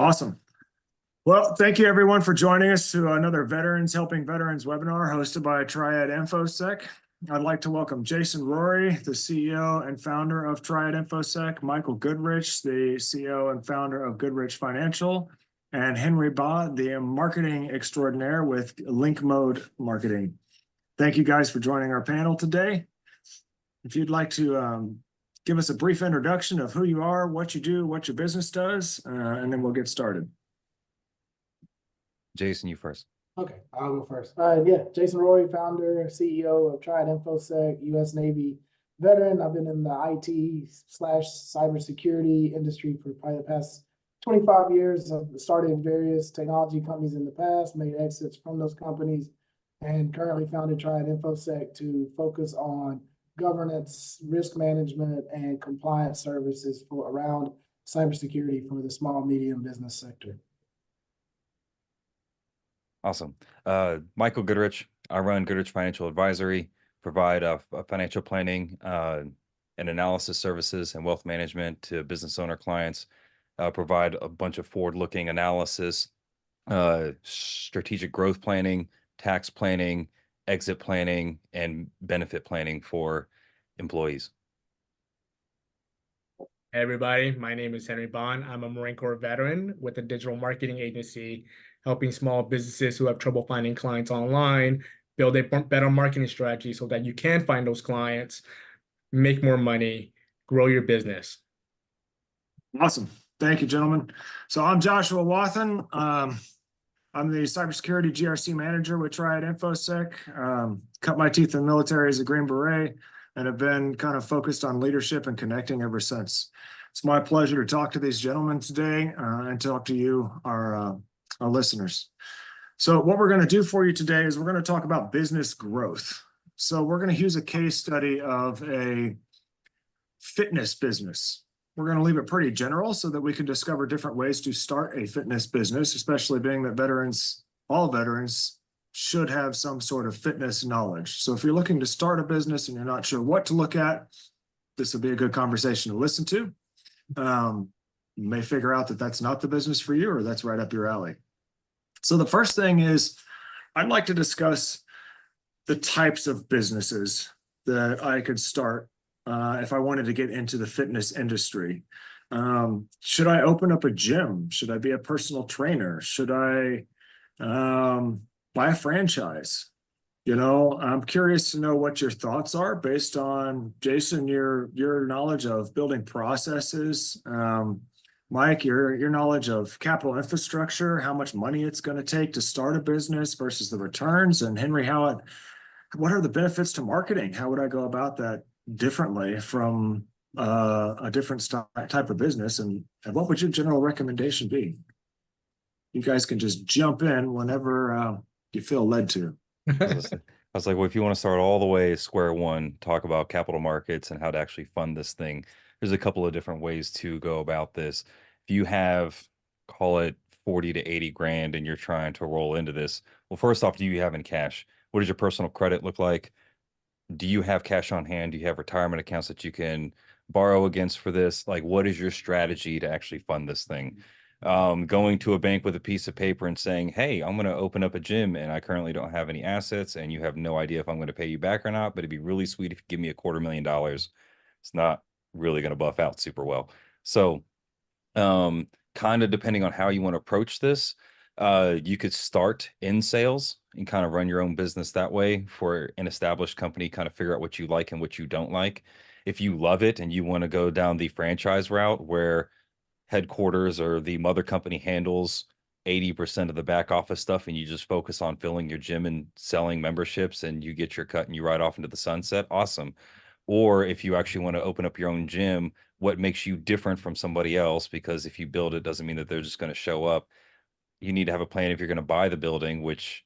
Awesome. Well, thank you everyone for joining us to another Veterans Helping Veterans webinar hosted by Triad InfoSec. I'd like to welcome Jason Rory, the CEO and founder of Triad InfoSec, Michael Goodrich, the CEO and founder of Goodrich Financial, and Henry Ba, the marketing extraordinaire with Link Mode Marketing. Thank you guys for joining our panel today. If you'd like to give us a brief introduction of who you are, what you do, what your business does, and then we'll get started. Jason, you first. Okay, I'll go first. Jason Roy, founder, CEO of Triad InfoSec, U.S. Navy veteran. I've been in the IT/cybersecurity industry for probably the past 25 years. I've started in various technology companies in the past, made exits from those companies, and currently founded Triad InfoSec to focus on governance, risk management, and compliance services for around cybersecurity for the small, medium business sector. Awesome. Michael Goodrich. I run Goodrich Financial Advisory, provide financial planning and analysis services and wealth management to business owner clients, provide a bunch of forward-looking analysis, strategic growth planning, tax planning, exit planning, and benefit planning for employees. Hey everybody, my name is Henry Bond. I'm a Marine Corps veteran with a digital marketing agency, helping small businesses who have trouble finding clients online build a better marketing strategy so that you can find those clients, make more money, grow your business. Awesome. Thank you, gentlemen. So I'm Joshua Wathen. I'm the cybersecurity GRC manager with Triad InfoSec. Cut my teeth in the military as a Green Beret and have been kind of focused on leadership and connecting ever since. It's my pleasure to talk to these gentlemen today and talk to you, our listeners. So what we're going to do for you today is we're going to talk about business growth. So we're going to use a case study of a fitness business. We're going to leave it pretty general so that we can discover different ways to start a fitness business, especially being that all veterans should have some sort of fitness knowledge. So if you're looking to start a business and you're not sure what to look at, this will be a good conversation to listen to. You may figure out that that's not the business for you or that's right up your alley. So the first thing is I'd like to discuss the types of businesses that I could start if I wanted to get into the fitness industry. Should I open up a gym? Should I be a personal trainer? Should I buy a franchise? You know, I'm curious to know what your thoughts are based on, Jason, your knowledge of building processes. Mike, your knowledge of capital infrastructure, how much money it's going to take to start a business versus the returns. And Henry, what are the benefits to marketing? How would I go about that differently from a different type of business? And what would your general recommendation be? You guys can just jump in whenever you feel led to. I was like, well, if you want to start all the way square one, talk about capital markets and how to actually fund this thing, there's a couple of different ways to go about this. If you have, call it 40 to 80 grand and you're trying to roll into this, well, first off, do you have in cash? What does your personal credit look like? Do you have cash on hand? Do you have retirement accounts that you can borrow against for this? Like, what is your strategy to actually fund this thing? Going to a bank with a piece of paper and saying, hey, I'm going to open up a gym and I currently don't have any assets and you have no idea if I'm going to pay you back or not, but it'd be really sweet if you give me $250,000. It's not really going to buff out super well. So kind of depending on how you want to approach this, you could start in sales and kind of run your own business that way for an established company, kind of figure out what you like and what you don't like. If you love it and you want to go down the franchise route where headquarters or the mother company handles 80% of the back office stuff and you just focus on filling your gym and selling memberships and you get your cut and you ride off into the sunset, awesome. Or if you actually want to open up your own gym, what makes you different from somebody else? Because if you build it, doesn't mean that they're just going to show up. You need to have a plan if you're going to buy the building, which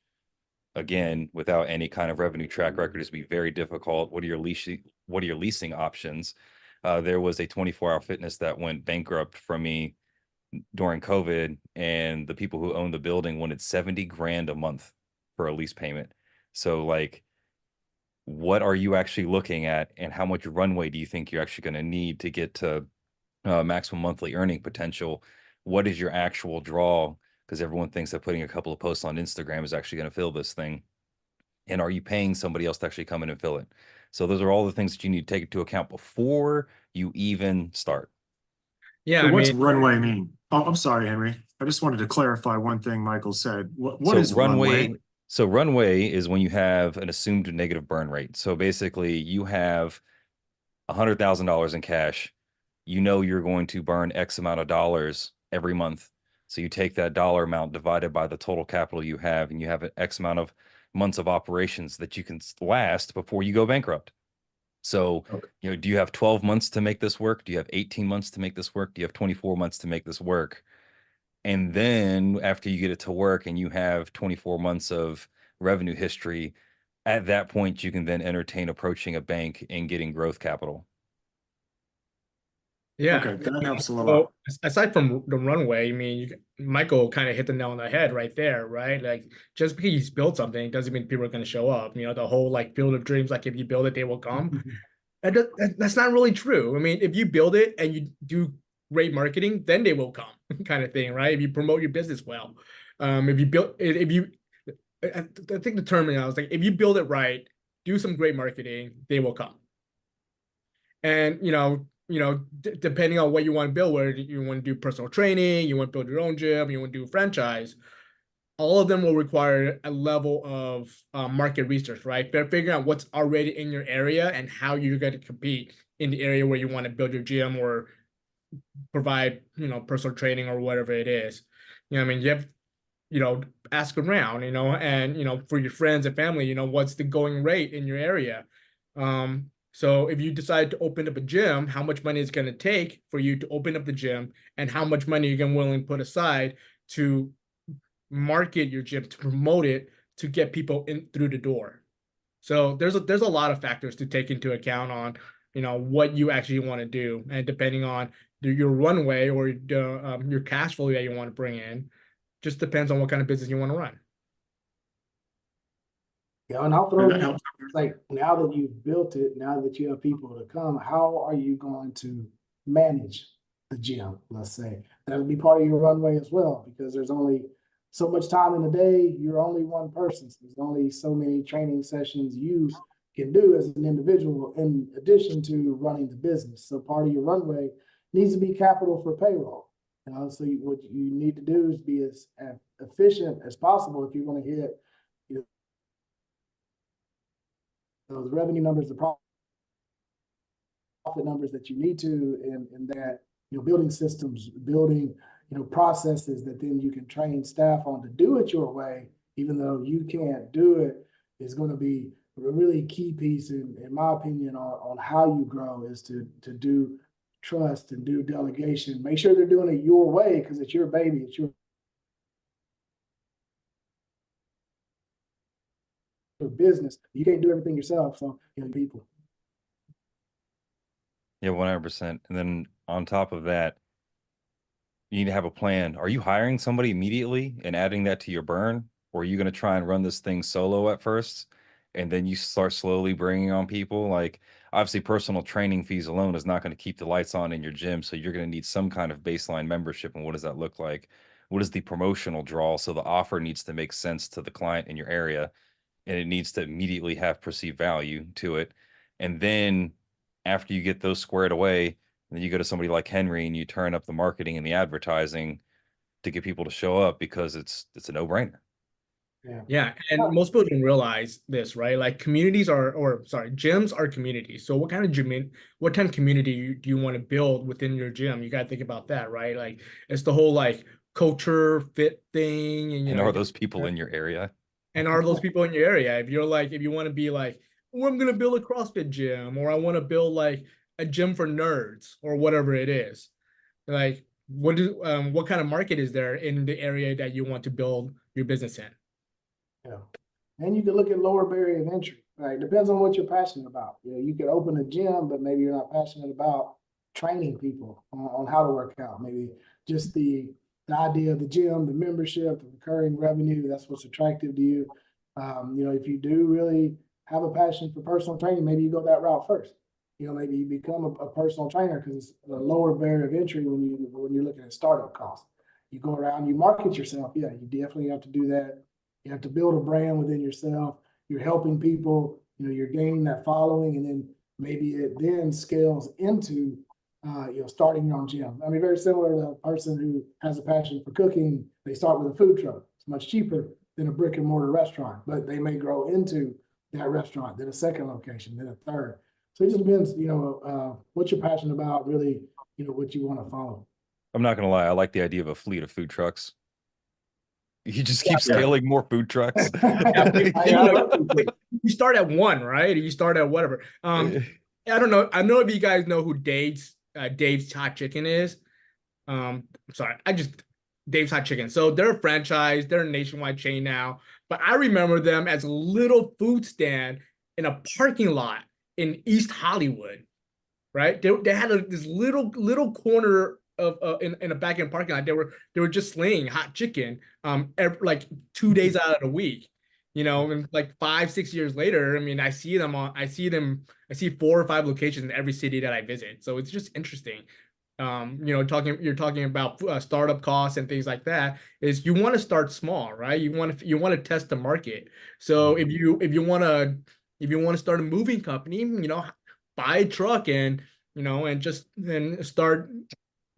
again, without any kind of revenue track record, is be very difficult. What are your leasing options? There was a 24-hour fitness that went bankrupt from me during COVID, and the people who owned the building wanted 70 grand a month for a lease payment. So like, what are you actually looking at, and how much runway do you think you're actually going to need to get to maximum monthly earning potential what is your actual draw? Because everyone thinks that putting a couple of posts on Instagram is actually going to fill this thing. And are you paying somebody else to actually come in and fill it? So those are all the things that you need to take into account before you even start. Yeah, So I what's mean, runway mean? Oh, I'm sorry, Henry. I just wanted to clarify one thing Michael said. What So is runway? So runway is when you have an assumed negative burn rate. So basically you have $100,000 in cash. You know you're going to burn X amount of dollars every month. So you take that dollar amount divided by the total capital you have, and you have an X amount of months of operations that you can last before you go bankrupt. So, Okay. do you have 12 months to make this work? Do you have 18 months to make this work? Do you have 24 months to make this work? And then after you get it to work and you have 24 months of revenue history, at that point, you can then entertain approaching a bank and getting growth capital. yeah. Okay, that helps a lot. Well, aside from the runway, I mean, Michael kind of hit the nail on the head right there, right? Like, just because he's built something doesn't mean people are going to show up. The whole like field of dreams, like if you build it, they will come. That's not really true. I mean, if you build it and you do great marketing, then they will come, kind of thing, right? If you promote your business well, if you, I think the term is like, if you build it right, do some great marketing, they will come. And depending on what you want to build, whether you want to do personal training, you want to build your own gym, you want to do a franchise, all of them will require a level of market research, right? They're figuring out what's already in your area and how you're going to compete in the area where you want to build your gym or provide, personal training or whatever it is. I mean, you have, ask around, and, for your friends and family, what's the going rate in your area? So if you decide to open up a gym, how much money is going to take for you to open up the gym, and how much money you're going to willing to put aside to market your gym, to promote it, to get people in through the door. So there's a lot of factors to take into account on, what you actually want to do, and depending on your runway or your cash flow that you want to bring in, just depends on what kind of business you want to run. Yeah, and I'll throw That you, helps. like, now that you've built it, now that you have people to come, how are you going to manage the gym, let's say? That'll be part of your runway as well, because there's only so much time in the day. You're only one person. So there's only so many training sessions you can do as an individual, in addition to running the business. So part of your runway needs to be capital for payroll. So what you need to do is be as efficient as possible if you want to hit those revenue numbers, the profit numbers that you need to, and that, building systems, building, processes that then you can train staff on to do it your way, even though you can't do it, is going to be a really key piece, in my opinion, on how you grow, is to do trust and do delegation. Make sure they're doing it your way, because it's your baby, it's your business. You can't do everything yourself. So, people. Yeah, 100%. And then on top of that, you need to have a plan. Are you hiring somebody immediately and adding that to your burn? Or are you going to try and run this thing solo at first? And then you start slowly bringing on people? Like, obviously, personal training fees alone is not going to keep the lights on in your gym. So you're going to need some kind of baseline membership. And what does that look like? What is the promotional draw? So the offer needs to make sense to the client in your area, and it needs to immediately have perceived value to it. And then after you get those squared away, then you go to somebody like Henry and you turn up the marketing and the advertising to get people to show up, because it's a no-brainer. Yeah, and most people don't realize this, right? Like, gyms are communities. So what kind of community do you want to build within your gym? You got to think about that, right? Like, it's the whole like culture fit thing, and And are those people in your area? And are those people in your area? If you want to be like, well, I'm gonna build a CrossFit gym, or I want to build like a gym for nerds, or whatever it is, like, what kind of market is there in the area that you want to build your business in? Yeah. And you can look at lower barrier of entry, right? Depends on what you're passionate about. You could open a gym, but maybe you're not passionate about training people on how to work out. Maybe just the idea of the gym, the membership, the recurring revenue, that's what's attractive to you. If you do really have a passion for personal training, maybe you go that route first. Maybe you become a personal trainer, because it's a lower barrier of entry when you're looking at startup costs. you go around, you market yourself. Yeah, you definitely have to do that. You have to build a brand within yourself. You're helping people, you're gaining that following, and then maybe it then scales into, starting your own gym. I mean, very similar to a person who has a passion for cooking. They start with a food truck. It's much cheaper than a brick and mortar restaurant, but they may grow into that restaurant, then a second location, then a third. So it just depends, what you're passionate about, really, what you want to follow. I'm not gonna lie, I like the idea of a fleet of food trucks. You just keep scaling more food trucks. You start at one, right? You start at whatever. I don't know. I know if you guys know who Dave's Hot Chicken is. I'm sorry, Dave's Hot Chicken. So they're a franchise, they're a nationwide chain now. But I remember them as a little food stand in a parking lot in East Hollywood, right? They had this little corner of in a back end parking lot. They were just slaying hot chicken like 2 days out of the week. And like 5-6 years later, I mean, I see 4 or 5 locations in every city that I visit. So it's just interesting. You're talking about startup costs and things like that. Is you want to start small, right? You want to test the market. So if you want to start a moving company, buy a truck and start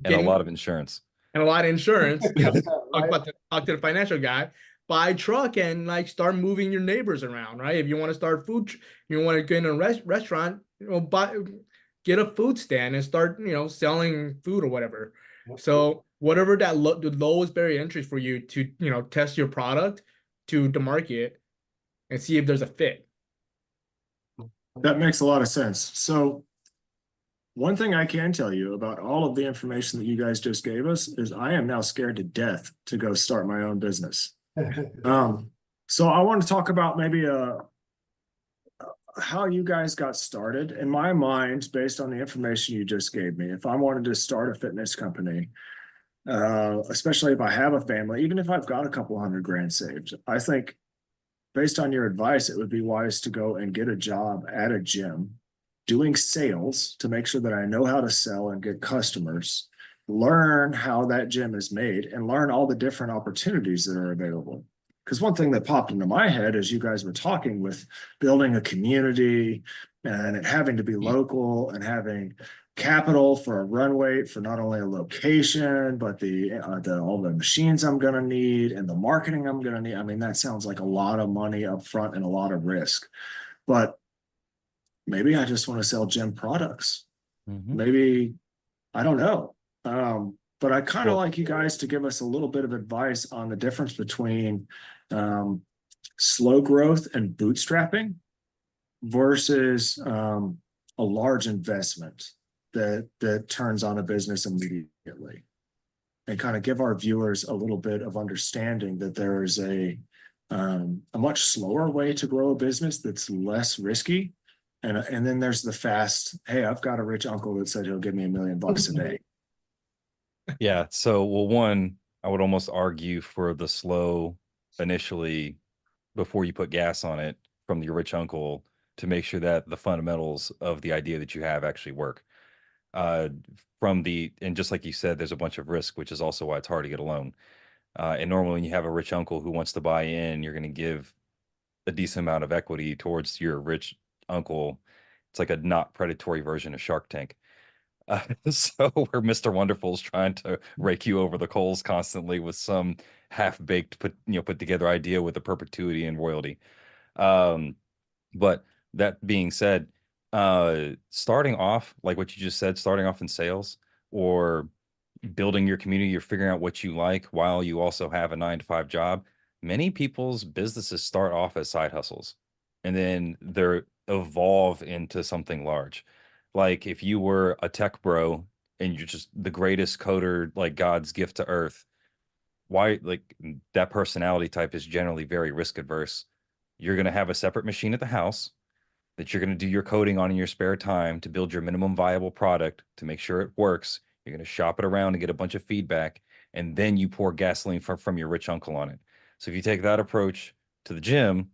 and a lot of insurance. And a lot of insurance. Right. Talk to the financial guy. Buy a truck and start moving your neighbors around, right? If you want to start you want to get in a restaurant, get a food stand and start, selling food or whatever. So whatever the lowest barrier entry for you to, test your product to the market and see if there's a fit. That makes a lot of sense. So one thing I can tell you about all of the information that you guys just gave us is I am now scared to death to go start my own business. So I want to talk about maybe how you guys got started. In my mind, based on the information you just gave me, if I wanted to start a fitness company, especially if I have a family, even if I've got a couple $100,000 saved, I think based on your advice, it would be wise to go and get a job at a gym, doing sales to make sure that I know how to sell and get customers, learn how that gym is made, and learn all the different opportunities that are available. Because one thing that popped into my head as you guys were talking with building a community and it having to be local and having capital for a runway for not only a location, but all the machines I'm going to need and the marketing I'm going to need. I mean, that sounds like a lot of money up front and a lot of risk. But maybe I just want to sell gym products. Maybe, I don't know. But I kind of like you guys to give us a little bit of advice on the difference between slow growth and bootstrapping versus a large investment that turns on a business immediately, and kind of give our viewers a little bit of understanding that there is a much slower way to grow a business that's less risky. And then there's the fast, hey, I've got a rich uncle that said he'll give me $1 million a day. Yeah. So, well, one, I would almost argue for the slow initially before you put gas on it from your rich uncle to make sure that the fundamentals of the idea that you have actually work. And just like you said, there's a bunch of risk, which is also why it's hard to get a loan. And normally when you have a rich uncle who wants to buy in, you're going to give a decent amount of equity towards your rich uncle. It's like a not predatory version of Shark Tank. So where Mr. Wonderful's trying to rake you over the coals constantly with some half-baked put together idea with a perpetuity and royalty. But that being said, starting off, like what you just said, starting off in sales or building your community, you're figuring out what you like while you also have a 9-to-5 job. Many people's businesses start off as side hustles and then they're evolve into something large. Like if you were a tech bro and you're just the greatest coder, like God's gift to earth, why, like, that personality type is generally very risk adverse. You're going to have a separate machine at the house that you're going to do your coding on in your spare time to build your minimum viable product to make sure it works. You're going to shop it around and get a bunch of feedback, and then you pour gasoline from your rich uncle on it. So if you take that approach to the gym,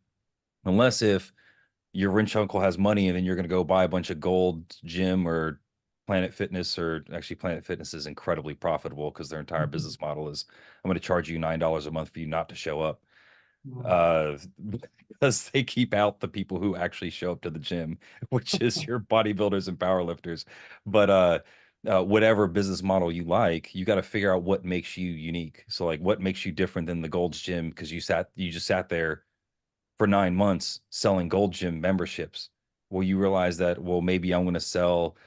unless if your rich uncle has money and then you're going to go buy a bunch of gold gym or Planet Fitness, or actually Planet Fitness is incredibly profitable because their entire business model is, I'm going to charge you $9 a month for you not to show up. Because they keep out the people who actually show up to the gym, which is your bodybuilders and powerlifters. But whatever business model you like, you got to figure out what makes you unique. So like what makes you different than the Gold's Gym, because you just sat there for 9 months selling Gold Gym memberships. Well, you realize that, well, maybe I'm going to sell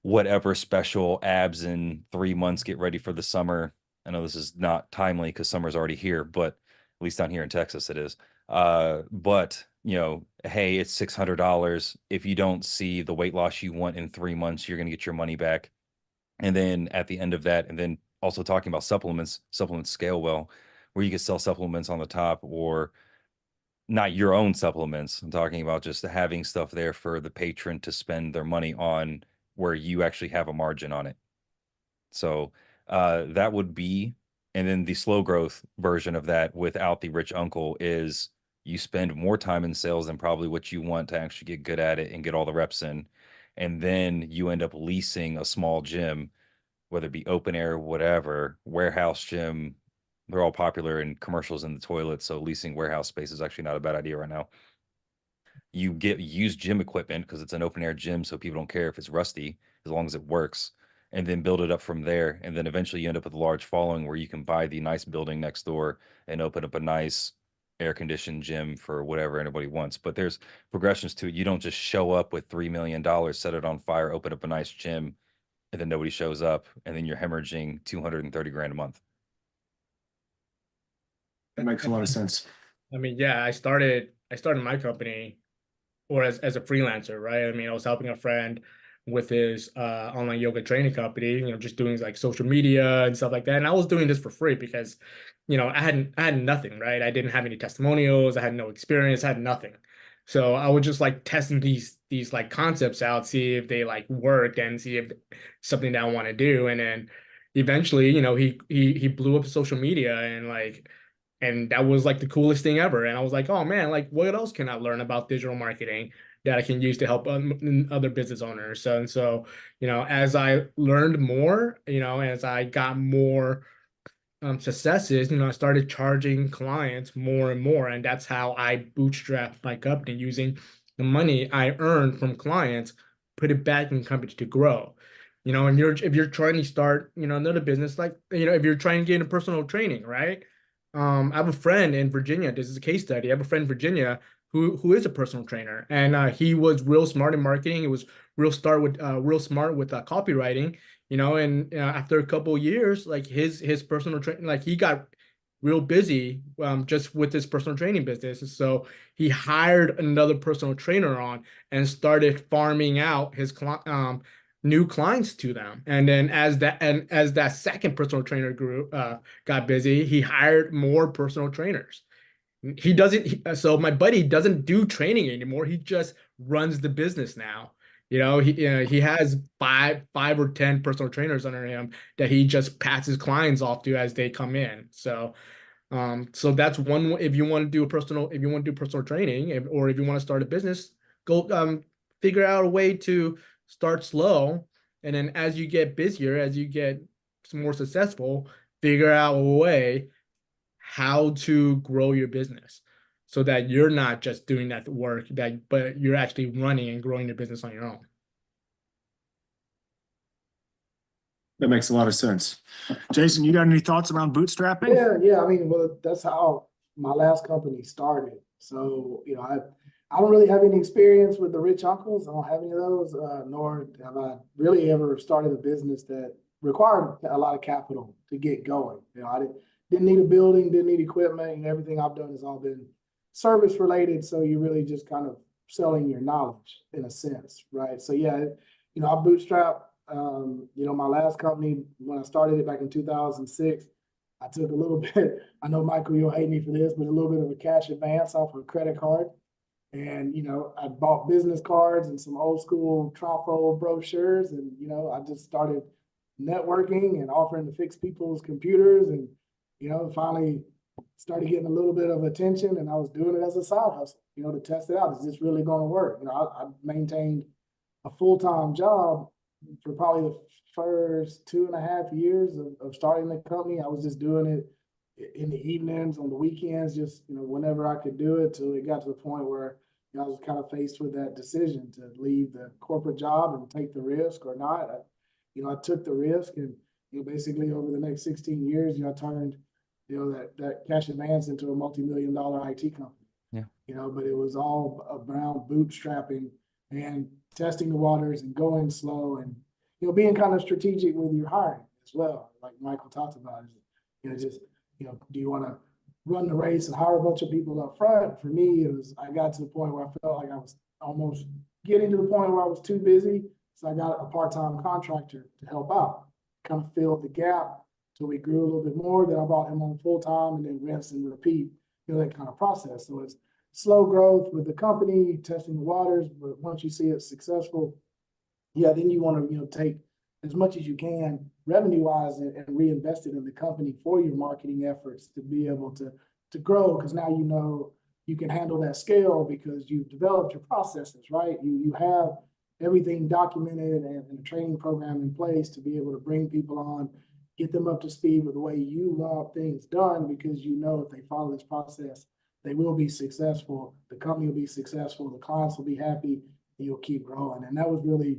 whatever special abs in 3 months, get ready for the summer. I know this is not timely because summer's already here, but at least down here in Texas it is. But you know, hey, it's $600. If you don't see the weight loss you want in 3 months, you're going to get your money back. And then at the end of that, and then also talking about supplements scale well, where you can sell supplements on the top, or not your own supplements. I'm talking about just having stuff there for the patron to spend their money on, where you actually have a margin on it. So that would be, and then the slow growth version of that without the rich uncle is you spend more time in sales than probably what you want to actually get good at it and get all the reps in. And then you end up leasing a small gym, whether it be open air, whatever, warehouse gym. They're all popular in commercials in the toilet. So leasing warehouse space is actually not a bad idea right now. You get used gym equipment because it's an open air gym, so people don't care if it's rusty as long as it works, and then build it up from there. And then eventually you end up with a large following where you can buy the nice building next door and open up a nice air conditioned gym for whatever anybody wants. But there's progressions to it. You don't just show up with $3 million, set it on fire, open up a nice gym, and then nobody shows up, and then you're hemorrhaging 230 grand a month. That makes a lot of sense. I mean, yeah, I started my company, or as a freelancer, right? I mean, I was helping a friend with his online yoga training company, you know, just doing like social media and stuff like that. And I was doing this for free because, you know, I had nothing, right? I didn't have any testimonials, I had no experience, I had nothing. So I was just like testing these like concepts out, see if they like worked and see if something that I want to do. And then eventually, you know, he blew up social media, and that was like the coolest thing ever. And I was like, oh man, like what else can I learn about digital marketing that I can use to help other business owners? So, you know, as I learned more, you know, as I got more successes, you know, I started charging clients more and more. And that's how I bootstrapped my company, using the money I earned from clients, put it back in the company to grow. You know, and if you're trying to start, you know, another business, like, you know, if you're trying to get into personal training, right? I have a friend in Virginia. This is a case study. I have a friend in Virginia who is a personal trainer, and he was real smart in marketing. He was real smart with copywriting, you know. And after a couple of years, like his personal training, like he got real busy just with his personal training business. So he hired another personal trainer on and started farming out his new clients to them. And then as that second personal trainer got busy, he hired more personal trainers. He doesn't, so my buddy doesn't do training anymore. He just runs the business now. You know, he has five or 10 personal trainers under him that he just passes clients off to as they come in. So so that's one. If you want to do personal training, or if you want to start a business, go figure out a way to start slow, and then as you get busier, as you get more successful, figure out a way how to grow your business, so that you're not just doing that work, but you're actually running and growing your business on your own. That makes a lot of sense. Jason, you got any thoughts around bootstrapping? Yeah. I mean, well, that's how my last company started. So, you know, I don't really have any experience with the rich uncles. I don't have any of those, nor have I really ever started a business that required a lot of capital to get going. You know, I didn't need a building, didn't need equipment, and everything I've done has all been service related. So you're really just kind of selling your knowledge in a sense, right? So yeah, you know, I bootstrapped. You know, my last company, when I started it back in 2006, I took a little bit, I know Michael, you'll hate me for this, but a little bit of a cash advance off of a credit card. And, you know, I bought business cards and some old school trifold brochures. And, you know, I just started networking and offering to fix people's computers. And, you know, finally started getting a little bit of attention, and I was doing it as a side hustle, you know, to test it out. Is this really going to work? You know, I maintained a full-time job for probably the first 2.5 years of starting the company. I was just doing it in the evenings, on the weekends, just, whenever I could do it, till it got to the point where, I was kind of faced with that decision to leave the corporate job and take the risk or not. I took the risk, and, basically over the next 16 years, I turned, that cash advance into a multi-million-dollar IT company. Yeah. But it was all around bootstrapping and testing the waters and going slow, and, being kind of strategic with your hiring as well. Like Michael talked about, just, do you want to run the race and hire a bunch of people up front? For me, I got to the point where I felt like I was almost getting to the point where I was too busy. So I got a part-time contractor to help out, kind of fill the gap till we grew a little bit more. Then I brought him on full-time, and then rinse and repeat, that kind of process. So it's slow growth with the company, testing the waters, but once you see it successful, then you want to, take as much as you can revenue-wise and reinvest it in the company for your marketing efforts to be able to grow, because now you can handle that scale because you've developed your processes, right? You have everything documented and a training program in place to be able to bring people on, get them up to speed with the way you want things done, because if they follow this process, they will be successful, the company will be successful, the clients will be happy, and you'll keep growing. And that was really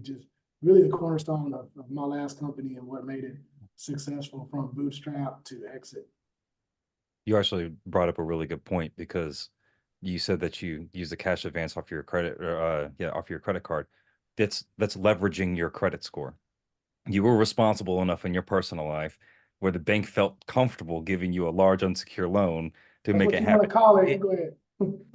the cornerstone of my last company and what made it successful from bootstrap to exit. You actually brought up a really good point, because you said that you use the cash advance off your credit, off your credit card. That's leveraging your credit score. You were responsible enough in your personal life where the bank felt comfortable giving you a large unsecured loan to make it happen. Call it. Go ahead.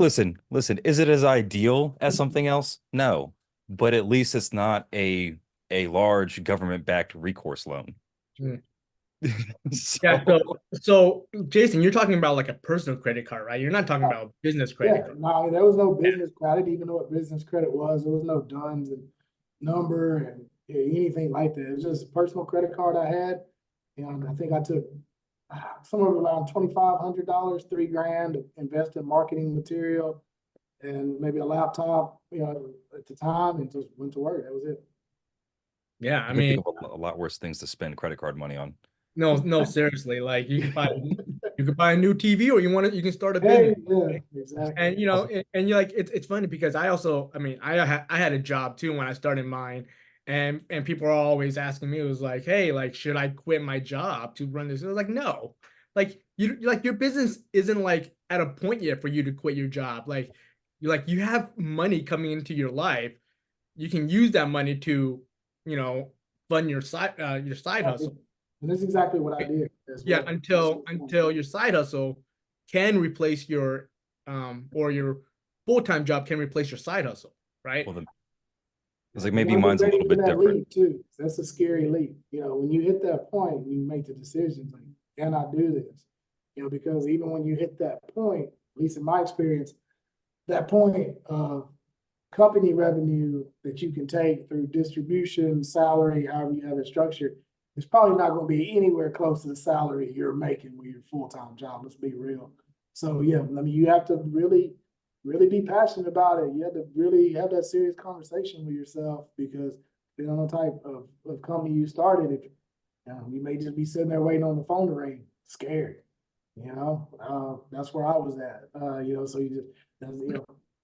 Listen, is it as ideal as something else? No, but at least it's not a large government-backed recourse loan. Mm. Yeah, so Jason, you're talking about like a personal credit card, right? You're not talking about business credit card. No, there was no business credit. I didn't even know what business credit was. There was no DUNS and number and anything like that. It was just a personal credit card I had. And I think I took somewhere around $2,500, $3,000 to invest in marketing material and maybe a laptop, at the time, and just went to work. That was it. Yeah, I can mean, think of a lot worse things to spend credit card money on. no, seriously, like you could buy a new TV, or you can start a Hey, business. yeah, exactly. And you're like, it's funny because I had a job too when I started mine, and people are always asking me, it was like, hey, like, should I quit my job to run this? And I was like, no, like your business isn't like at a point yet for you to quit your job. Like you have money coming into your life, you can use that money to, fund your side hustle. And that's exactly what I did. Yeah, until your side hustle can replace your or your full-time job can replace your side hustle, right? Well, it's like maybe mine's a little bit different. Leap too. That's a scary leap. When you hit that point, you make the decisions like, can I do this? Because even when you hit that point, at least in my experience, that point of company revenue that you can take through distribution, salary, however you have it structured, it's probably not going to be anywhere close to the salary you're making with your full-time job. Let's be real. So yeah, I mean, you have to really, really be passionate about it. You have to really have that serious conversation with yourself, because depending on the type of company you started, if you may just be sitting there waiting on the phone to ring, scared. That's where I was at.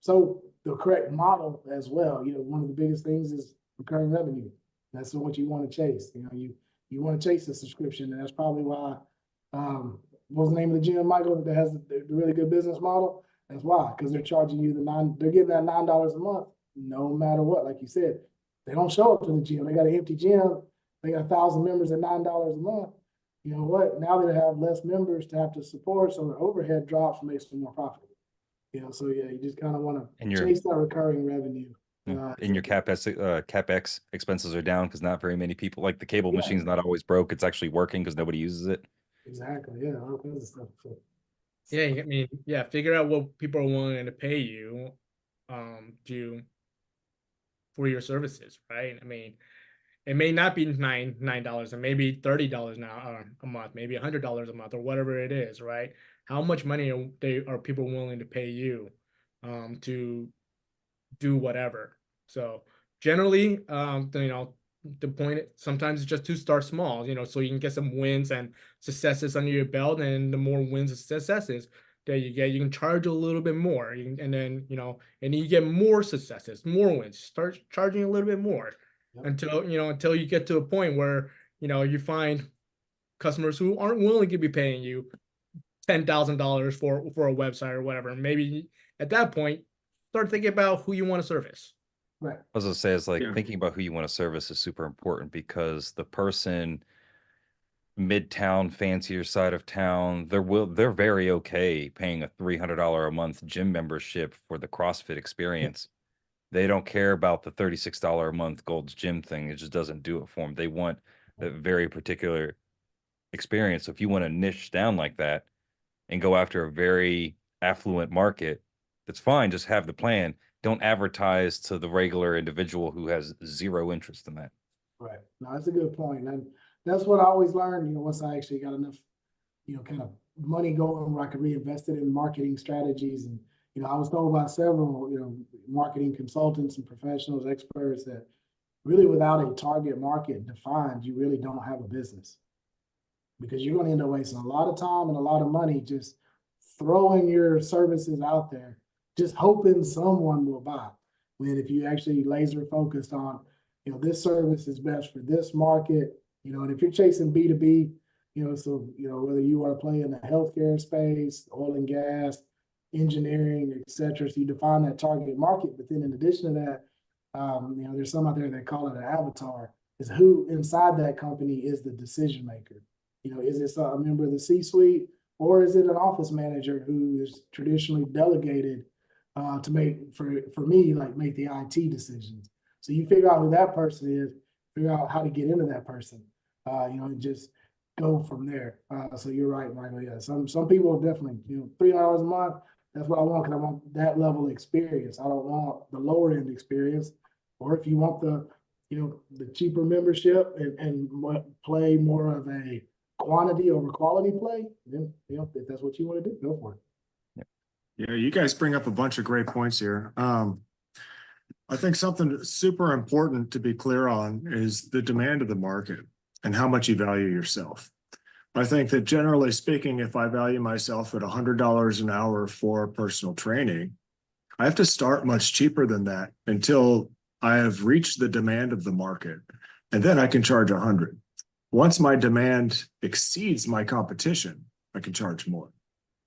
So the correct model as well. One of the biggest things is recurring revenue. That's what you want to chase. You want to chase the subscription, and that's probably why. What was the name of the gym, Michael, that has the really good business model? That's why, because they're charging you they're getting that $9 a month, no matter what. Like you said, they don't show up to the gym. They got an empty gym. They got 1,000 members at $9 a month. You know what? Now they have less members to have to support, so the overhead drops and makes them more profitable. So yeah, you just kind of want to chase that recurring revenue. And your CapEx expenses are down because not very many people, like the cable machine's not always broke. It's actually working because nobody uses it. Exactly. Yeah. All kinds of stuff. So, yeah, I mean, yeah, figure out what people are willing to pay you for your services, right? I mean, it may not be $9, and maybe $30 now a month, maybe $100 a month, or whatever it is, right? How much money are people willing to pay you to do whatever? So generally, the point, sometimes it's just to start small, you know, so you can get some wins and successes under your belt, and the more wins and successes that you get, you can charge a little bit more, and then, you know, and then you get more successes, more wins, start charging a little bit more. Yep. Until you get to a point where, you know, you find customers who aren't willing to be paying you $10,000 for a website or whatever. Maybe at that point, start thinking about who you want to service. Right. I was gonna say, it's like Yeah. thinking about who you want to service is super important, because the person midtown, fancier side of town, they're very okay paying a $300 a month gym membership for the CrossFit experience. They don't care about the $36 a month Gold's Gym thing. It just doesn't do it for them. They want a very particular experience. So if you want to niche down like that and go after a very affluent market, that's fine. Just have the plan. Don't advertise to the regular individual who has zero interest in that. Right. No, that's a good point. And that's what I always learned, you know, once I actually got enough, you know, kind of money going where I could reinvest it in marketing strategies. And, you know, I was told by several, you know, marketing consultants and professionals, experts, that really without a target market defined, you really don't have a business, because you're going to end up wasting a lot of time and a lot of money just throwing your services out there, just hoping someone will buy. When if you actually laser focused on, you know, this service is best for this market, you know, and if you're chasing B2B, you know, so, you know, whether you want to play in the healthcare space, oil and gas, engineering, et cetera, so you define that target market. But then in addition to that, you know, there's some out there that call it an avatar, is who inside that company is the decision maker. You know, is it a member of the C-suite, or is it an office manager who is traditionally delegated to make, for me, like make the IT decisions? So you figure out who that person is, figure out how to get into that person, you know, and just go from there. So you're right, Michael. Yeah, some people definitely, you know, $300 a month, that's what I want, because I want that level of experience. I don't want the lower end experience. Or if you want the, you know, the cheaper membership and play more of a quantity over quality play, then, you know, if that's what you want to do, go for it. Yeah, you guys bring up a bunch of great points here. I think something super important to be clear on is the demand of the market and how much you value yourself. I think that generally speaking, if I value myself at $100 an hour for personal training, I have to start much cheaper than that until I have reached the demand of the market, and then I can charge 100. Once my demand exceeds my competition, I can charge more.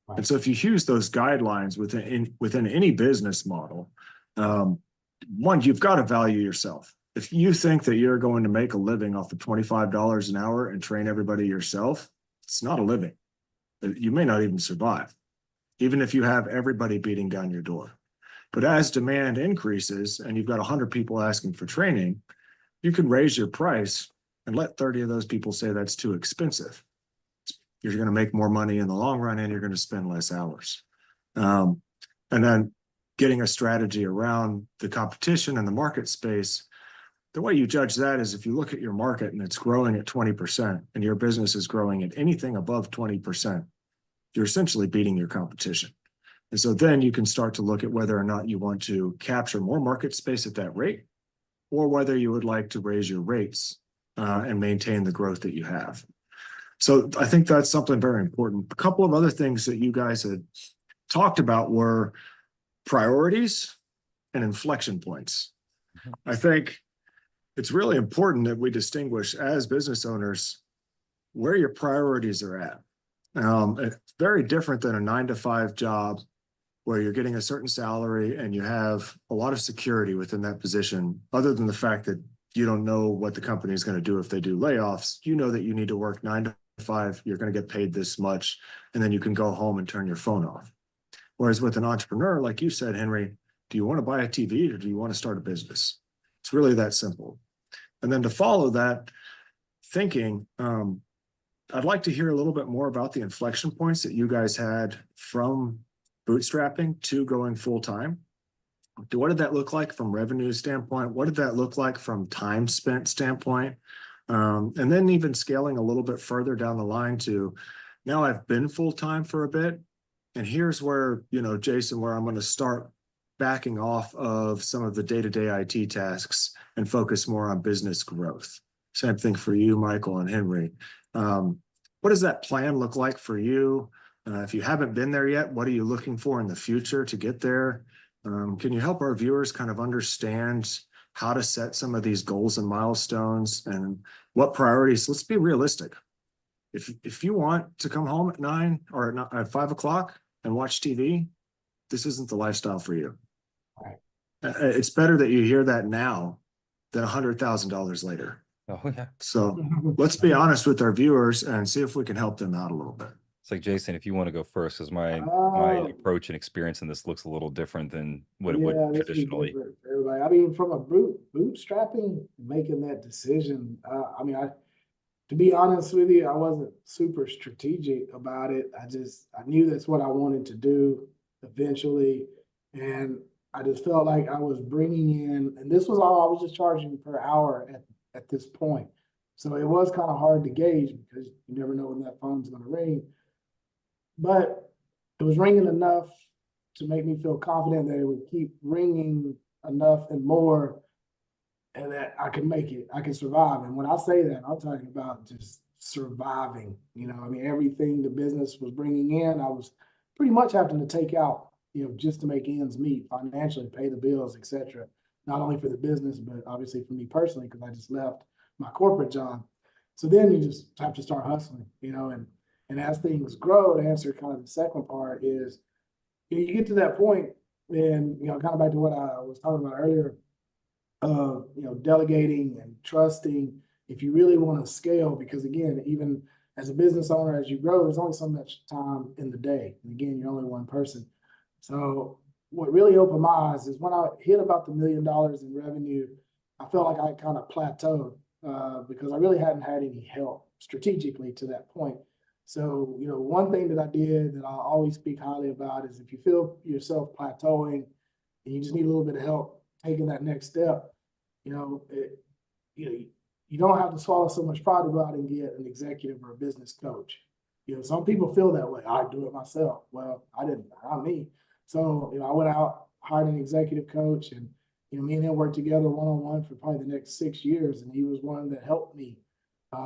Right. And so if you use those guidelines within any business model, one, you've got to value yourself. If you think that you're going to make a living off of $25 an hour and train everybody yourself, it's not a living. You may not even survive, even if you have everybody beating down your door. But as demand increases and you've got 100 people asking for training, you can raise your price and let 30 of those people say that's too expensive. You're going to make more money in the long run, and you're going to spend less hours. And then getting a strategy around the competition and the market space, the way you judge that is if you look at your market and it's growing at 20% and your business is growing at anything above 20%, you're essentially beating your competition. And so then you can start to look at whether or not you want to capture more market space at that rate, or whether you would like to raise your rates and maintain the growth that you have. So I think that's something very important. A couple of other things that you guys had talked about were priorities and inflection points. I think it's really important that we distinguish as business owners where your priorities are at. It's very different than a 9-to-5 job where you're getting a certain salary and you have a lot of security within that position, other than the fact that you don't know what the company is going to do if they do layoffs. You know that you need to work 9 to 5, you're going to get paid this much, and then you can go home and turn your phone off. Whereas with an entrepreneur, like you said, Henry, do you want to buy a TV or do you want to start a business? It's really that simple. And then to follow that thinking, I'd like to hear a little bit more about the inflection points that you guys had from bootstrapping to going full-time. What did that look like from revenue standpoint? What did that look like from time spent standpoint? And then even scaling a little bit further down the line to, now I've been full-time for a bit, and here's where, you know, Jason, where I'm going to start backing off of some of the day-to-day IT tasks and focus more on business growth. Same thing for you, Michael and Henry. What does that plan look like for you? If you haven't been there yet, what are you looking for in the future to get there? Can you help our viewers kind of understand how to set some of these goals and milestones and what priorities? Let's be realistic. If you want to come home at 9 or at 5 o'clock and watch TV, this isn't the lifestyle for you. Right. It's better that you hear that now than $100,000 later. Oh yeah. So let's be honest with our viewers and see if we can help them out a little bit. It's like, Jason, if you want to go first, because my Oh. approach and experience in this looks a little different than what it Yeah, would this is traditionally. different for everybody. I mean, from a bootstrapping, making that decision, to be honest with you, I wasn't super strategic about it. I knew that's what I wanted to do eventually. And I just felt like I was bringing in, and this was all I was just charging per hour at this point. So it was kind of hard to gauge because you never know when that phone's going to ring. But it was ringing enough to make me feel confident that it would keep ringing enough and more, and that I could make it, I could survive. And when I say that, I'm talking about just surviving. You know, I mean, everything the business was bringing in, I was pretty much having to take out, you know, just to make ends meet financially, pay the bills, etc. Not only for the business, but obviously for me personally, because I just left my corporate job. So then you just have to start hustling, you know, and as things grow, to answer kind of the second part is, you get to that point, and, you know, kind of back to what I was talking about earlier, you know, delegating and trusting, if you really want to scale, because again, even as a business owner, as you grow, there's only so much time in the day. And again, you're only one person. So what really opened my eyes is when I hit about the $1 million in revenue, I felt like I kind of plateaued because I really hadn't had any help strategically to that point. So, you know, one thing that I did that I always speak highly about is if you feel yourself plateauing and you just need a little bit of help taking that next step, you know, you don't have to swallow so much pride to go out and get an executive or a business coach. You know, some people feel that way. I do it myself. Well, I didn't, not me. So, you know, I went out, hired an executive coach, and, you know, me and him worked together one-on-one for probably the next 6 years. And he was one that helped me,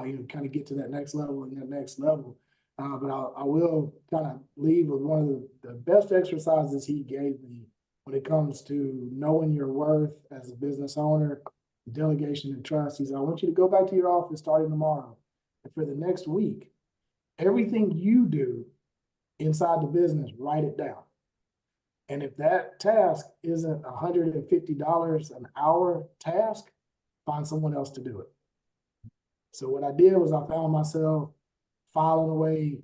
you know, kind of get to that next level and that next level. But I will kind of leave with one of the best exercises he gave me when it comes to knowing your worth as a business owner, delegation and trust. He said, I want you to go back to your office starting tomorrow. And for the next week, everything you do inside the business, write it down. And if that task isn't $150 an hour task, find someone else to do it. So what I did was I found myself filing away,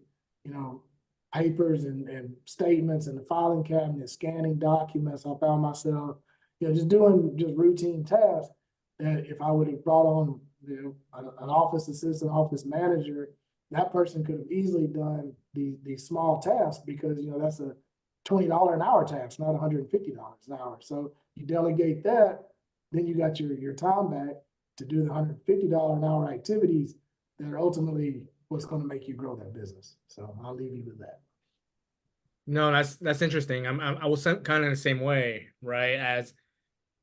you know, papers and statements in the filing cabinet, scanning documents. I found myself, you know, just doing just routine tasks that if I would have brought on, you know, an office assistant, office manager, that person could have easily done these small tasks because, you know, that's a $20 an hour task, not $150 an hour. So you delegate that, then you got your time back to do the $150 an hour activities that are ultimately what's going to make you grow that business. So I'll leave you with that. No, that's interesting. I was kind of the same way, right? As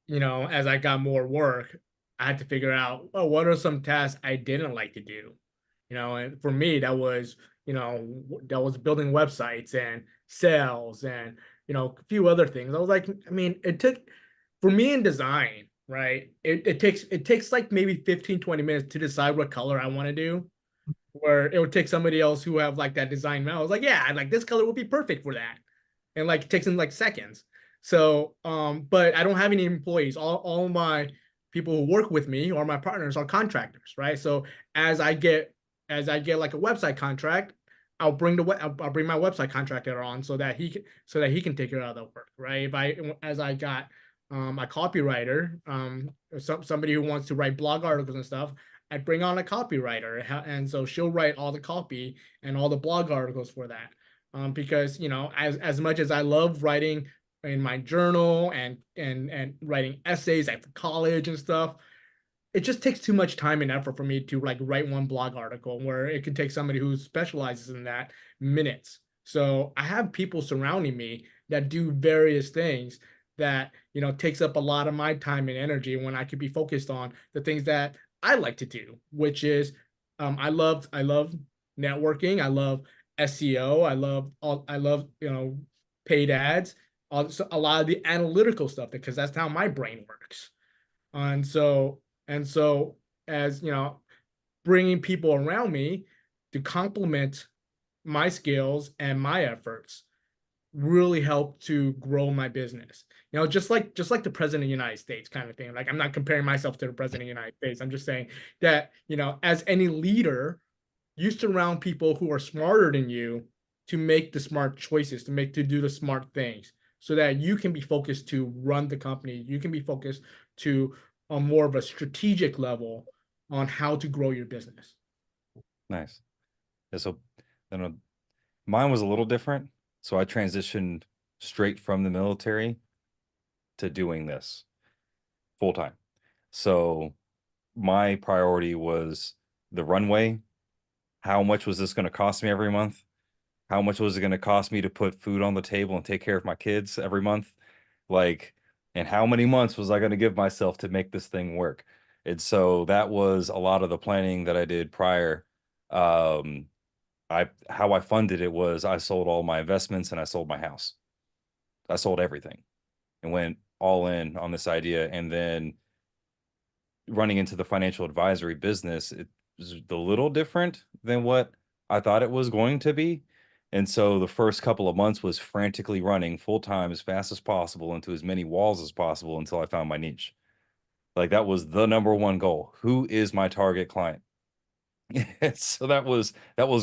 you know, as I got more work, I had to figure out, oh, what are some tasks I didn't like to do? You know, and for me, that was, you know, that was building websites and sales and, you know, a few other things. I was like, I mean, it took, for me in design, right? It takes like maybe 15, 20 minutes to decide what color I want to do. Where it would take somebody else who have like that design now. I was like, yeah, like this color would be perfect for that. And like it takes them like seconds. So, but I don't have any employees. All my people who work with me or my partners are contractors, right? So as I get like a website contract, I'll bring my website contractor on so that he can take care of the work, right? As I got a copywriter, somebody who wants to write blog articles and stuff, I'd bring on a copywriter, and so she'll write all the copy and all the blog articles for that. Because, you know, as much as I love writing in my journal and writing essays after college and stuff, it just takes too much time and effort for me to like write one blog article, where it could take somebody who specializes in that minutes. So I have people surrounding me that do various things that, you know, takes up a lot of my time and energy when I could be focused on the things that I like to do, which is I love networking, I love SEO, I love, you know, paid ads, also a lot of the analytical stuff, because that's how my brain works. And so as you know, bringing people around me to complement my skills and my efforts really helped to grow my business. You know, just like the president of the United States kind of thing. Like, I'm not comparing myself to the president of the United States. I'm just saying that, you know, as any leader, you surround people who are smarter than you to make the smart choices, to do the smart things, so that you can be focused to run the company. You can be focused to on more of a strategic level on how to grow your business. Nice. Yeah, so you know, mine was a little different. So I transitioned straight from the military to doing this full time. So my priority was the runway. How much was this going to cost me every month? How much was it going to cost me to put food on the table and take care of my kids every month? Like, and how many months was I going to give myself to make this thing work? And so that was a lot of the planning that I did prior. How I funded it was I sold all my investments and I sold my house. I sold everything and went all in on this idea. And then running into the financial advisory business, it was a little different than what I thought it was going to be. And so the first couple of months was frantically running full time as fast as possible into as many walls as possible until I found my niche. Like, that was the number one goal. Who is my target client? So that was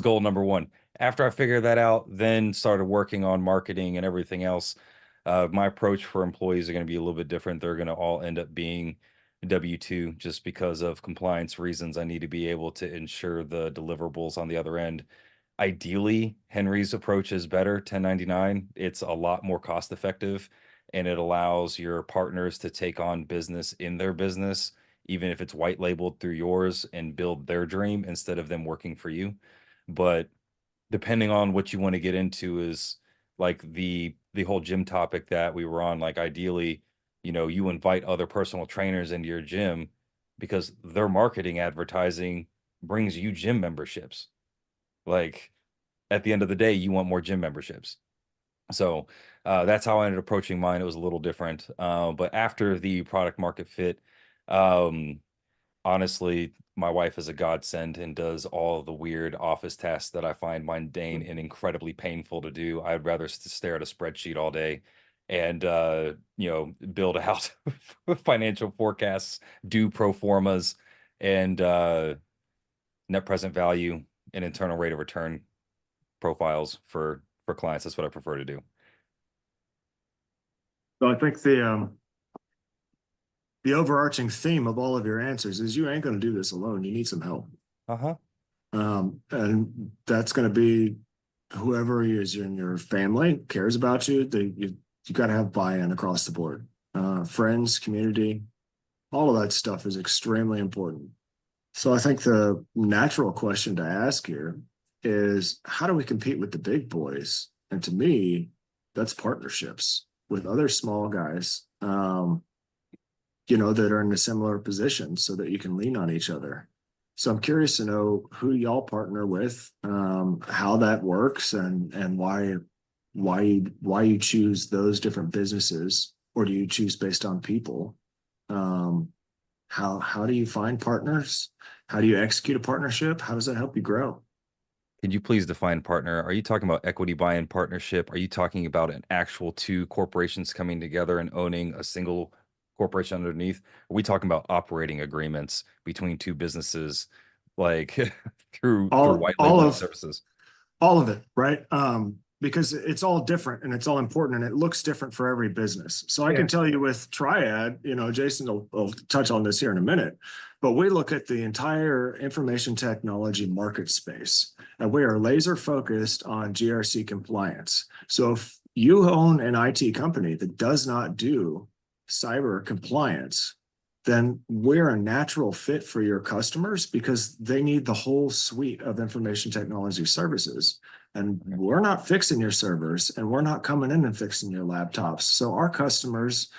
goal number one. After I figured that out, then started working on marketing and everything else. My approach for employees are going to be a little bit different. They're going to all end up being W-2 just because of compliance reasons. I need to be able to ensure the deliverables on the other end. Ideally, Henry's approach is better, 1099. It's a lot more cost effective, and it allows your partners to take on business in their business, even if it's white labeled through yours, and build their dream instead of them working for you. But depending on what you want to get into is like the whole gym topic that we were on. Like, ideally, you know, you invite other personal trainers into your gym because their marketing advertising brings you gym memberships. Like, at the end of the day, you want more gym memberships. So that's how I ended up approaching mine. It was a little different. But after the product market fit, honestly, my wife is a godsend and does all the weird office tasks that I find mundane and incredibly painful to do. I'd rather stare at a spreadsheet all day and you know, build out financial forecasts, do pro formas, and net present value and internal rate of return profiles for clients. That's what I prefer to do. So I think the overarching theme of all of your answers is you ain't going to do this alone. You need some help. Uh-huh. And that's going to be whoever is in your family cares about you. You got to have buy-in across the board. Friends, community, all of that stuff is extremely important. So I think the natural question to ask here is, how do we compete with the big boys? And to me, that's partnerships with other small guys, you know, that are in a similar position so that you can lean on each other. So I'm curious to know who y'all partner with, how that works, and why you choose those different businesses, or do you choose based on people? How do you find partners? How do you execute a partnership? How does that help you grow? Could you please define partner? Are you talking about equity buy-in partnership? Are you talking about an actual two corporations coming together and owning a single corporation underneath? Are we talking about operating agreements between two businesses, like through white labeling services? All of it, right? Because it's all different and it's all important and it looks different for every business. So I can tell you with Triad, you know, Jason will touch on this here in a minute, but we look at the entire information technology market space and we are laser focused on GRC compliance. So if you own an IT company that does not do cyber compliance, then we're a natural fit for your customers because they need the whole suite of information technology services. And we're not fixing your servers, and we're not coming in and fixing your laptops. So our customers,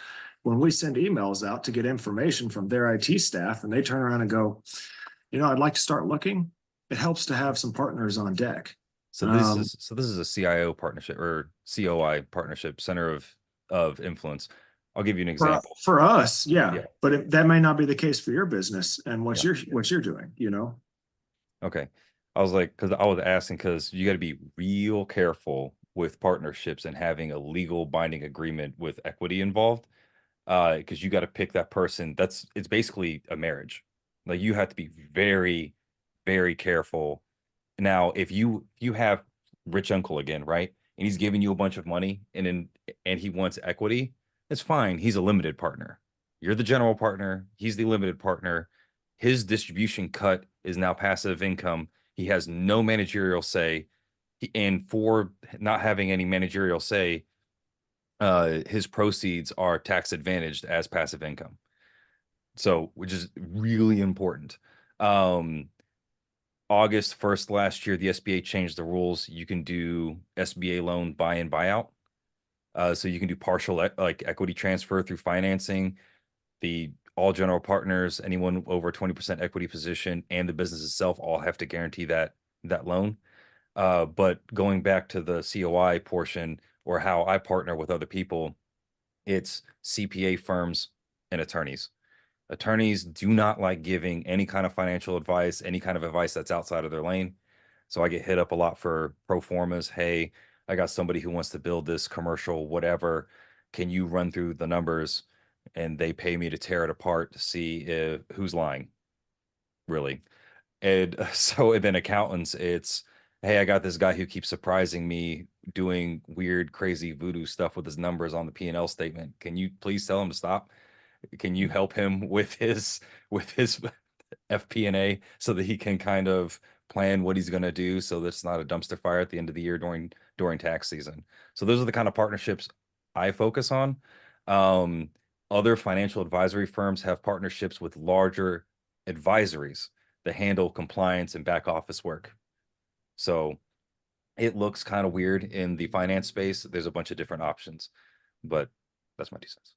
when we send emails out to get information from their IT staff and they turn around and go, I'd like to start looking, it helps to have some partners on deck. So this is a CIO partnership or COI partnership, center of influence. I'll give you an example. For us, yeah. Yeah. But that may not be the case for your business and what Yeah. you're doing, Okay. I was like, because I was asking, because you got to be real careful with partnerships and having a legal binding agreement with equity involved. Because you got to pick that person. It's basically a marriage. Like you have to be very, very careful. Now, if you have rich uncle again, right? And he's giving you a bunch of money and he wants equity, it's fine. He's a limited partner. You're the general partner, he's the limited partner. His distribution cut is now passive income. He has no managerial say. And for not having any managerial say, his proceeds are tax advantaged as passive income. So, which is really important. August 1st last year, the SBA changed the rules. You can do SBA loan buy and buyout. So you can do partial like equity transfer through financing. The all general partners, anyone over 20% equity position, and the business itself all have to guarantee that loan. But going back to the COI portion or how I partner with other people, it's CPA firms and attorneys. Attorneys do not like giving any kind of financial advice, any kind of advice that's outside of their lane. So I get hit up a lot for pro formas. Hey, I got somebody who wants to build this commercial, whatever. Can you run through the numbers? And they pay me to tear it apart to see who's lying, really. And so then accountants, it's, hey, I got this guy who keeps surprising me doing weird, crazy voodoo stuff with his numbers on the P&L statement. Can you please tell him to stop? Can you help him with his FP&A so that he can kind of plan what he's going to do so that's not a dumpster fire at the end of the year during tax season? So those are the kind of partnerships I focus on. Other financial advisory firms have partnerships with larger advisories that handle compliance and back office work. So it looks kind of weird in the finance space. There's a bunch of different options, but that's my 2 cents.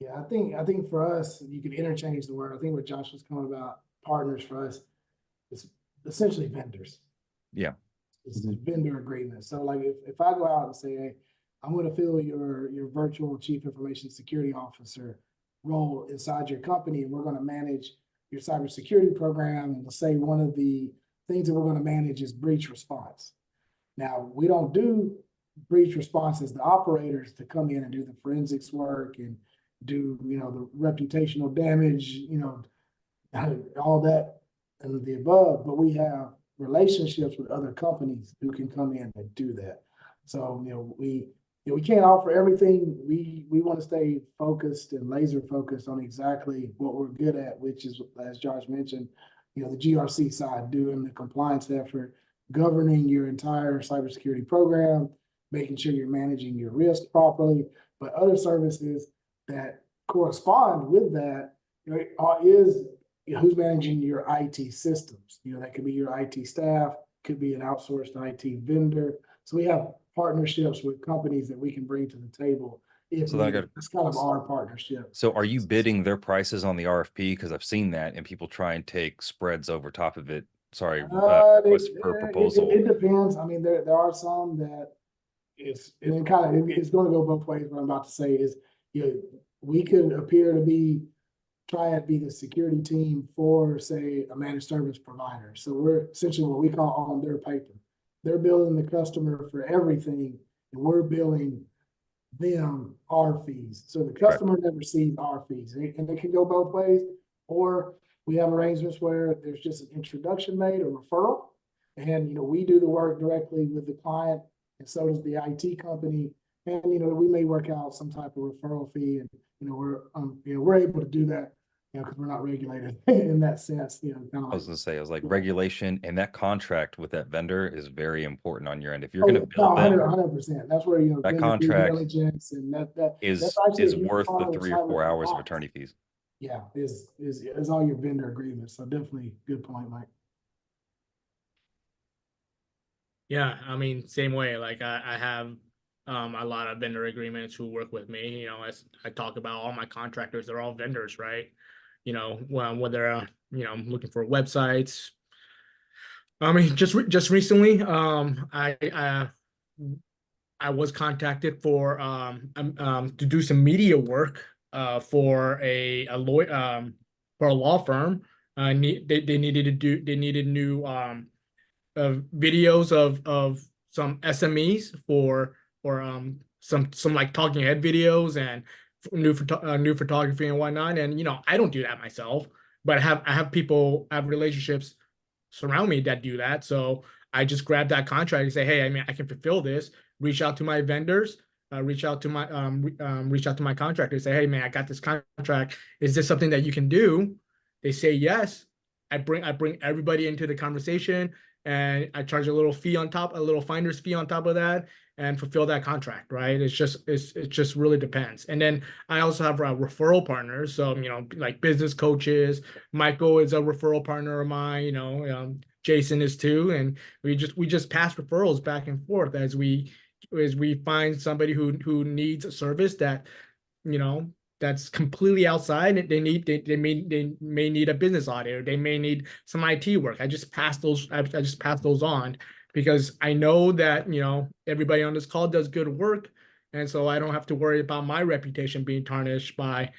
Yeah, I think for us, you could interchange the word. I think what Josh was coming about, partners for us, is essentially vendors. Yeah. It's a vendor agreement. So like if I go out and say, hey, I'm going to fill your virtual chief information security officer role inside your company, and we're going to manage your cybersecurity program. And let's say one of the things that we're going to manage is breach response. Now, we don't do breach response as the operators to come in and do the forensics work and do, the reputational damage, all that and the above, but we have relationships with other companies who can come in and do that. So, we can't offer everything. We want to stay focused and laser focused on exactly what we're good at, which is, as Josh mentioned, the GRC side, doing the compliance effort, governing your entire cybersecurity program, making sure you're managing your risk properly, but other services that correspond with that, is who's managing your IT systems. That could be your IT staff, could be an outsourced IT vendor. So we have partnerships with companies that we can bring to the table. It's kind of our partnership. So are you bidding their prices on the RFP? Because I've seen that and people try and take spreads over top of it. Sorry, request for proposal. It depends. I mean, there are some that it's going to go both ways. What I'm about to say is, we could appear to try and be the security team for, say, a managed service provider. So we're essentially what we call on their paper. They're billing the customer for everything, and we're billing them our fees. So the customer never sees our fees, and it can go both ways. Or we have arrangements where there's just an introduction made, a referral, and we do the work directly with the client, and so does the IT company. And we may work out some type of referral fee, and we're able to do that, because we're not regulated in that sense. I was going to say, regulation and that contract with that vendor is very important on your end. If you're going to build 100%. That's where that contract and that is worth the 3 or 4 hours of attorney fees. Yeah, is all your vendor agreements. So definitely good point, Mike. Yeah, I mean, same way. Like I have a lot of vendor agreements who work with me. You know, as I talk about all my contractors, they're all vendors, right? You know, well, whether you know, looking for websites. I mean, just recently, I was contacted for to do some media work for a lawyer for a law firm. They needed to do they needed new videos of some SMEs for some like talking head videos and new photography and whatnot. And you know, I don't do that myself, but I have people, I have relationships surround me that do that. So I just grab that contract and say, hey, I mean, I can fulfill this. Reach out to my vendors. Reach out to my contractor. Say, hey, man, I got this contract. Is this something that you can do? They say yes. I bring everybody into the conversation, and I charge a little fee on top, a little finder's fee on top of that, and fulfill that contract. Right? It just really depends. And then I also have referral partners. So you know, like business coaches. Michael is a referral partner of mine. You know, Jason is too, and we just pass referrals back and forth as we find somebody who needs a service that, you know, that's completely outside. They may need a business audit, or they may need some IT work. I just pass those on because I know that, you know, everybody on this call does good work, and so I don't have to worry about my reputation being tarnished by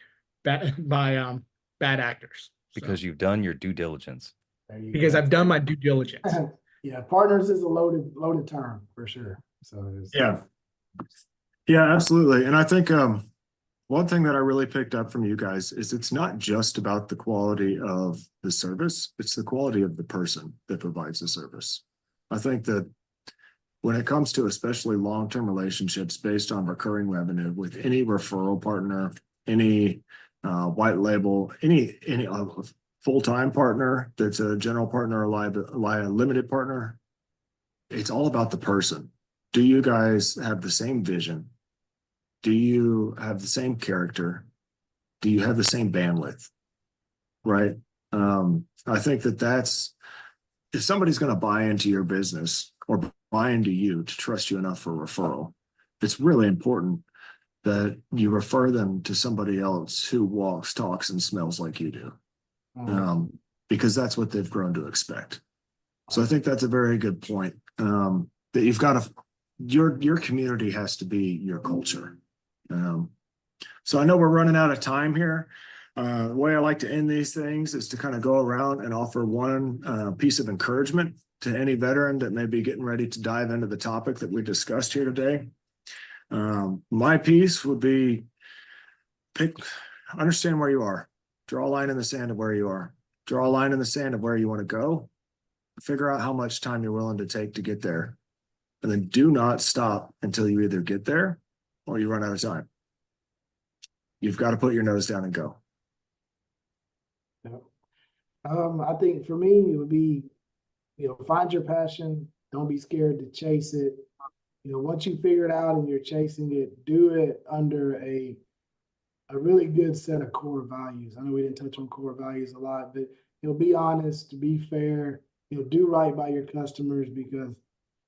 bad actors. Because So, you've done your due diligence. There you because go. I've done my due diligence. Yeah, partners is a loaded term for sure. So it's, Yeah. Yeah, absolutely. And I think one thing that I really picked up from you guys is it's not just about the quality of the service, it's the quality of the person that provides the service. I think that when it comes to especially long-term relationships based on recurring revenue with any referral partner, any white label, any full-time partner that's a general partner or a limited partner, it's all about the person. Do you guys have the same vision? Do you have the same character? Do you have the same bandwidth? Right. I think that's if somebody's going to buy into your business or buy into you to trust you enough for referral, it's really important that you refer them to somebody else who walks, talks, and smells like you do. Because that's what they've grown to expect. So I think that's a very good point. That you've got to, your community has to be your culture. So I know we're running out of time here. The way I like to end these things is to kind of go around and offer one piece of encouragement to any veteran that may be getting ready to dive into the topic that we discussed here today. My piece would be understand where you are. Draw a line in the sand of where you are. Draw a line in the sand of where you want to go. Figure out how much time you're willing to take to get there. And then do not stop until you either get there or you run out of time. You've got to put your nose down and go. I think for me, it would be, you know, find your passion. Don't be scared to chase it. You know, once you figure it out and you're chasing it, do it under a really good set of core values. I know we didn't touch on core values a lot, but you know, be honest, be fair, you know, do right by your customers because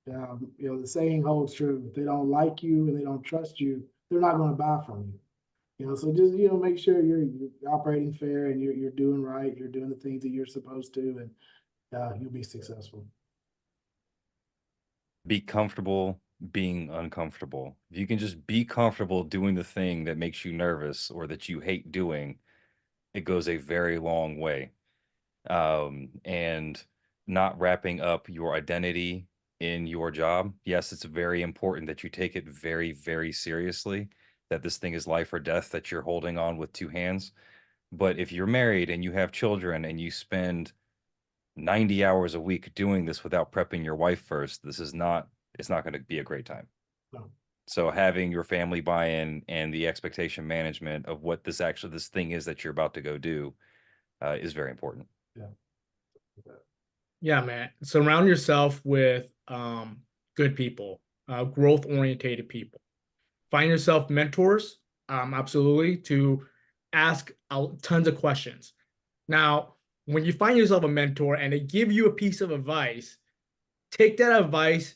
you know, the saying holds true. If they don't like you and they don't trust you, they're not going to buy from you. You know, so just, you know, make sure you're operating fair and you're doing right. You're doing the things that you're supposed to, and you'll be successful. Be comfortable being uncomfortable. If you can just be comfortable doing the thing that makes you nervous or that you hate doing, it goes a very long way. And not wrapping up your identity in your job. Yes, it's very important that you take it very, very seriously, that this thing is life or death that you're holding on with two hands. But if you're married and you have children and you spend 90 hours a week doing this without prepping your wife first, it's not going to be a great time. No. So having your family buy-in and the expectation management of what this thing is that you're about to go do is very important. Yeah, man. Surround yourself with good people, growth orientated people. Find yourself mentors, absolutely, to ask tons of questions. Now, when you find yourself a mentor and they give you a piece of advice, take that advice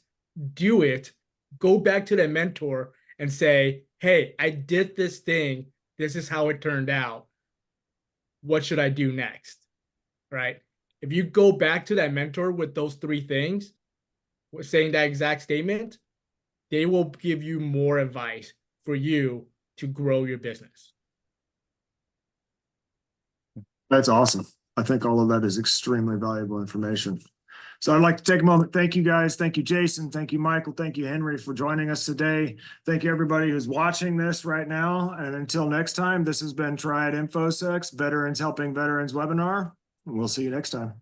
do it, go back to that mentor and say, hey, I did this thing. This is how it turned out. What should I do next? Right? If you go back to that mentor with those 3 things, saying that exact statement, they will give you more advice for you to grow your business. That's awesome. I think all of that is extremely valuable information. So I'd like to take a moment. Thank you guys. Thank you, Jason. Thank you, Michael. Thank you, Henry, for joining us today. Thank you, everybody who's watching this right now. And until next time, this has been Triad InfoSec's Veterans Helping Veterans webinar. And we'll see you next time.